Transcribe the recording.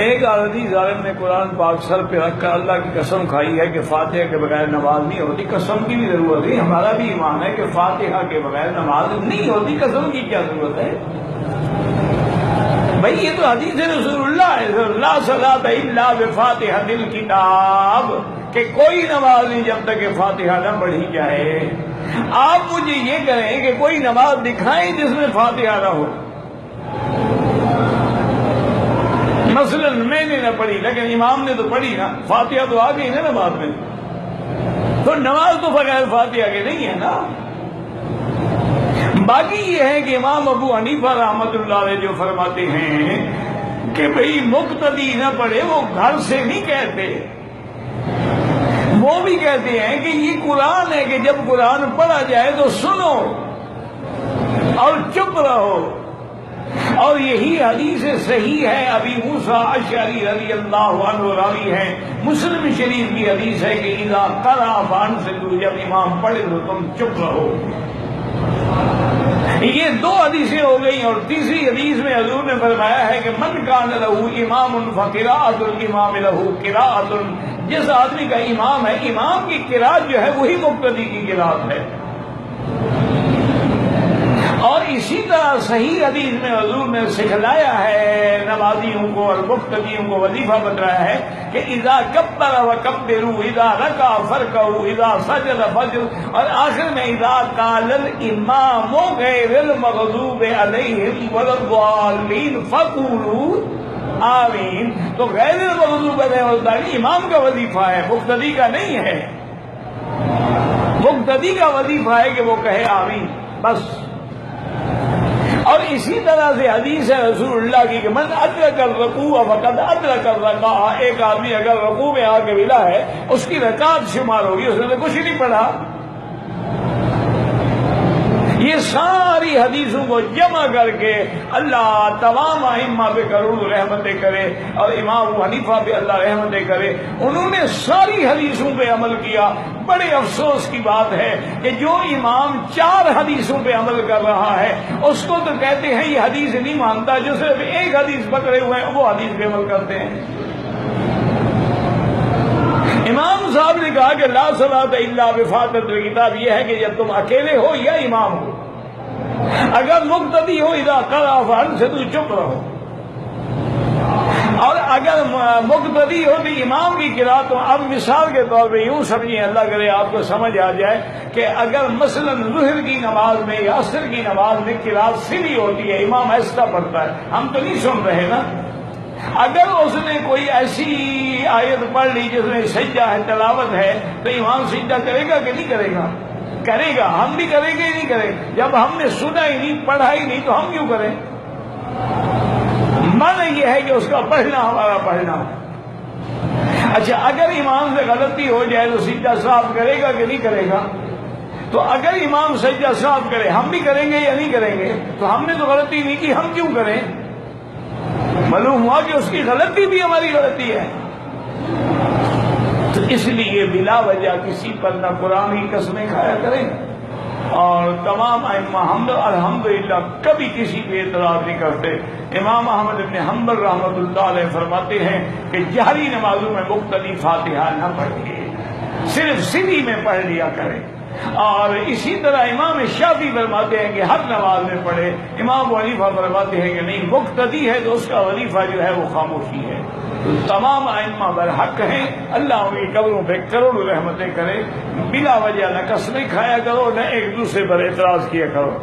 ایک عربی ظالم نے قرآن پاک سر پہ رکھ کر اللہ کی قسم کھائی ہے کہ فاتحہ کے بغیر نماز نہیں ہوتی۔ قسم کی بھی ضرورت ہے، ہمارا بھی ایمان ہے کہ فاتحہ کے بغیر نماز نہیں ہوتی، قسم کی کیا ضرورت ہے بھائی؟ یہ تو حدیث رسول اللہ ہے، لا صلاۃ الا بفاتحۃ الکتاب، کہ کوئی نماز نہیں جب تک کہ فاتحہ نہ پڑھی جائے۔ آپ مجھے یہ کریں کہ کوئی نماز دکھائیں جس میں فاتحہ نہ ہو۔ مثلا میں نے نہ پڑھی لیکن امام نے تو پڑھی نا، فاتحہ تو آ گئی نا نماز میں، تو نماز تو بغیر فاتحہ کے نہیں ہے نا۔ باقی یہ ہے کہ امام ابو حنیفہ رحمۃ اللہ علیہ جو فرماتے ہیں کہ بھئی مقتدی نہ پڑھے، وہ گھر سے نہیں کہتے، وہ بھی کہتے ہیں کہ یہ قرآن ہے کہ جب قرآن پڑھا جائے تو سنو اور چپ رہو، اور یہی حدیث صحیح ہے۔ ابی موسیٰ اشعری رضی اللہ عنہ راوی ہے، مسلم شریف کی حدیث ہے کہ اذا قرأ فانصتوا، جب امام پڑھے تو تم چپ رہو۔ یہ دو حدیثیں ہو گئی، اور تیسری حدیث میں حضور نے فرمایا ہے کہ من کان لہ امام فقراءۃ الامام لہ قراءۃ، جس آدمی کا امام ہے، امام کی قراءت جو ہے وہی مقتدی کی قراءت ہے۔ اور اسی طرح صحیح حدیث میں حضور نے سکھلایا ہے نمازیوں کو اور مقتدیوں کو، وظیفہ بتایا ہے کہ اذا کبر وکبروا، اذا رکع فرکعوا، اذا سجد فسجدوا، اور آخر میں اذا قال الامام غیر المغضوب علیہم ولا الضالین فقولوا آمین۔ تو غیر المغضوب علیہم ولا الضالین امام کا وظیفہ ہے، مقتدی کا نہیں ہے۔ مقتدی کا وظیفہ ہے کہ وہ کہے آمین بس۔ اور اسی طرح سے حدیث ہے رسول اللہ کی کہ من ادرک الرکوع فقد ادرک الرکعہ، ایک آدمی اگر رکوع میں آ کے ملا ہے اس کی رکعت شمار ہوگی، اس نے کچھ نہیں پڑھا۔ یہ ساری حدیثوں کو جمع کر کے اللہ تمام ائمہ پہ کروڑ رحمتیں کرے، اور امام ابو حنیفہ پہ اللہ رحمتیں کرے، انہوں نے ساری حدیثوں پہ عمل کیا۔ بڑے افسوس کی بات ہے کہ جو امام 4 حدیثوں پہ عمل کر رہا ہے اس کو تو کہتے ہیں یہ حدیث نہیں مانتا، جو صرف ایک حدیث پکڑے ہوئے ہیں وہ حدیث پہ عمل کرتے ہیں۔ امام صاحب نے کہا کہ لا صلاۃ الا بفاتحۃ الکتاب، یہ ہے کہ جب تم اکیلے ہو یا امام ہو، اگر مقتدی ہو اذا قرأ فانصتوا، چپ رہو، اور اگر مقتدی ہو تو امام کی قرأت ہو۔ اب مثال کے طور پہ یوں سمجھیں، اللہ کرے آپ کو سمجھ آ جائے کہ اگر مثلا ظہر کی نماز میں یا عصر کی نماز میں قرأت سری ہوتی ہے، امام ایسا پڑھتا ہے، ہم تو نہیں سن رہے نا، اگر اس نے کوئی ایسی آیت پڑھ لی جس میں سجدہ ہے، تلاوت ہے، تو امام سجدہ کرے گا کہ نہیں کرے گا؟ کرے گا۔ ہم بھی کریں گے نہیں کریں گے؟ جب ہم نے سنا ہی نہیں، پڑھا ہی نہیں، تو ہم کیوں کریں؟ من یہ ہے کہ اس کا پڑھنا ہمارا پڑھنا ہے۔ اچھا، اگر امام سے غلطی ہو جائے تو سجدہ صاف کرے گا کہ نہیں کرے گا؟ تو اگر امام سجدہ صاف کرے، ہم بھی کریں گے یا نہیں کریں گے؟ تو ہم نے تو غلطی نہیں کی، ہم کیوں کریں؟ معلوم ہوا کہ اس کی غلطی بھی ہماری غلطی ہے۔ تو اس لیے بلا وجہ کسی پر نہ قرآن کی قسمیں کھایا کریں، اور تمام ائمہ الحمدللہ کبھی کسی پہ اعتراض نہیں کرتے۔ امام احمد بن حنبل رحمۃ اللہ علیہ فرماتے ہیں کہ جہری نمازوں میں مقتدی فاتحہ نہ پڑھے، صرف سری میں پڑھ لیا کرے۔ اور اسی طرح امام شافعی فرماتے ہیں کہ ہر نماز میں پڑھے۔ امام ابو حنیفہ فرماتے ہیں کہ نہیں، مقتدی ہے تو اس کا وظیفہ جو ہے وہ خاموشی ہے۔ تو تمام ائمہ برحق ہیں، اللہ ان کی قبروں پہ کروڑ رحمتیں کرے۔ بلا وجہ نہ قسمیں کھایا کرو، نہ ایک دوسرے پر اعتراض کیا کرو۔